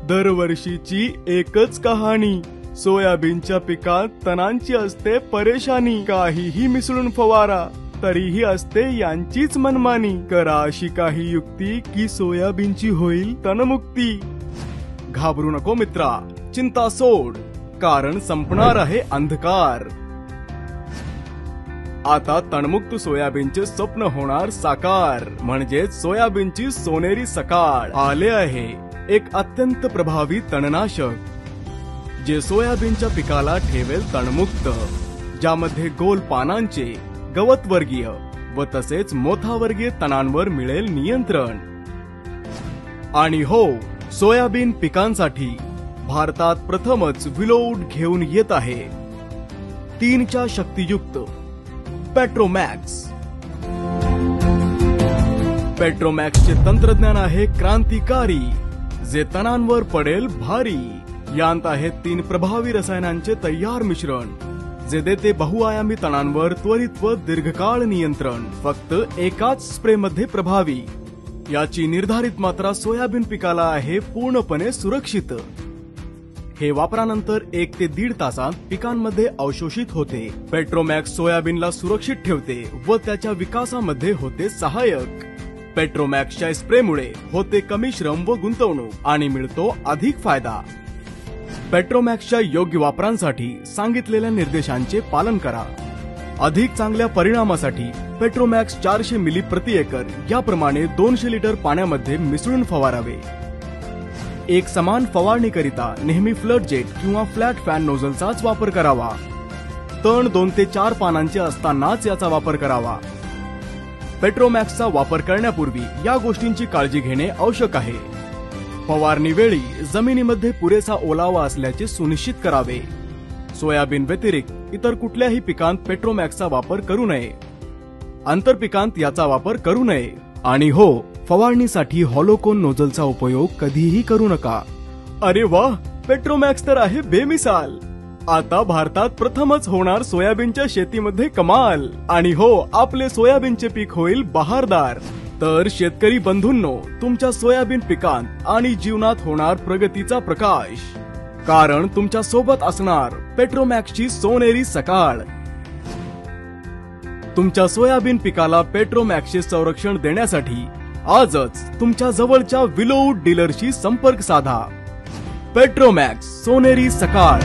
दरवर्षीची एकच कहाणी, सोयाबीनच्या पिकात तणांची असते परेशानी। काहीही मिसळून फवारा तरीही असते यांचीच मनमानी। करा अशी काही युक्ती की सोयाबीनची होईल तणमुक्ती। घाबरू नको मित्रा, चिंता सोड, कारण संपणार आहे अंधकार। आता तणमुक्त सोयाबीनचे स्वप्न होणार साकार, म्हणजेच सोयाबीनची सोनेरी सकाळ। आले आहे एक अत्यंत प्रभावी तणनाशक जे सोयाबीनच्या पिकाला ठेवेल तणमुक्त, ज्यामध्ये गोल पानांचे, गवतवर्गीय व तसेच मोथावर्गीय तणांवर मिळेल नियंत्रण। आणि हो, सोयाबीन पिकांसाठी भारतात प्रथमच विलोउड घेऊन येत आहे 3च्या शक्तियुक्त पेट्रोमॅक्स। पेट्रोमॅक्सचे तंत्रज्ञान आहे क्रांतिकारी, जे तणांवर पडेल भारी। यांत आहेत 3 प्रभावी रसायनांचे तयार मिश्रण, जे देते बहुआयामी तणांवर त्वरित व दीर्घकाळ नियंत्रण, फक्त एकाच स्प्रे मध्ये प्रभावी। याची निर्धारित मात्रा सोयाबीन पिकाला आहे पूर्णपणे सुरक्षित। हे वापरानंतर 1 ते 1.5 तासात पिकांमध्ये अवशोषित होते। पेट्रोमॅक्स सोयाबीनला सुरक्षित ठेवते व त्याच्या विकासामध्ये होते सहाय्यक। पेट्रोमॅक्सच्या स्प्रेमुळे होते कमी श्रम व गुंतवणूक आणि मिळतो अधिक फायदा। पेट्रोमॅक्सच्या योग्य वापरांसाठी सांगितलेल्या निर्देशांचे पालन करा। अधिक चांगल्या परिणामासाठी पेट्रोमॅक्स 400 मिली प्रति एकर याप्रमाणे 200 लिटर पाण्यामध्ये मिसळून फवारावे। एक समान फवारणीकरिता नेहमी फ्लड जेट किंवा फ्लॅट फॅन नोझलचाच वापर करावा। तण 2 ते 4 पानांचे असतानाच याचा वापर करावा। पेट्रोमॅक्सचा वापर करण्यापूर्वी या गोष्टींची काळजी घेणे आवश्यक आहे। फवारणी वेळी जमिनीमध्ये पुरेसा ओलावा असल्याचे सुनिश्चित करावे। सोयाबीन व्यतिरिक्त इतर कुठल्याही पिकांत पेट्रोमॅक्सचा वापर करू नये। आंतरपिकांत याचा वापर करू नये। आणि हो, फवारणीसाठी हॉलोकोन नोझलचा उपयोग कधीही करू नका। अरे वाह, पेट्रोमॅक्स तर आहे बेमिसाल। आता भारतात प्रथमच होणार सोयाबीनच्या शेतीमध्ये कमाल। आणि हो, आपले सोयाबीनचे पीक होईल बहारदार। तर शेतकरी बंधूंनो, तुमच्या सोयाबीन पिकांत आणि जीवनात होणार प्रगतीचा प्रकाश, कारण तुमच्या सोबत असणार पेट्रोमॅक्सची सोनेरी सकाळ। तुमच्या सोयाबीन पिकाला पेट्रोमॅक्सचे संरक्षण देण्यासाठी आजच तुमच्या जवळच्या विलोउड डीलरशी संपर्क साधा। पेट्रोमॅक्स सोनेरी सकाळ।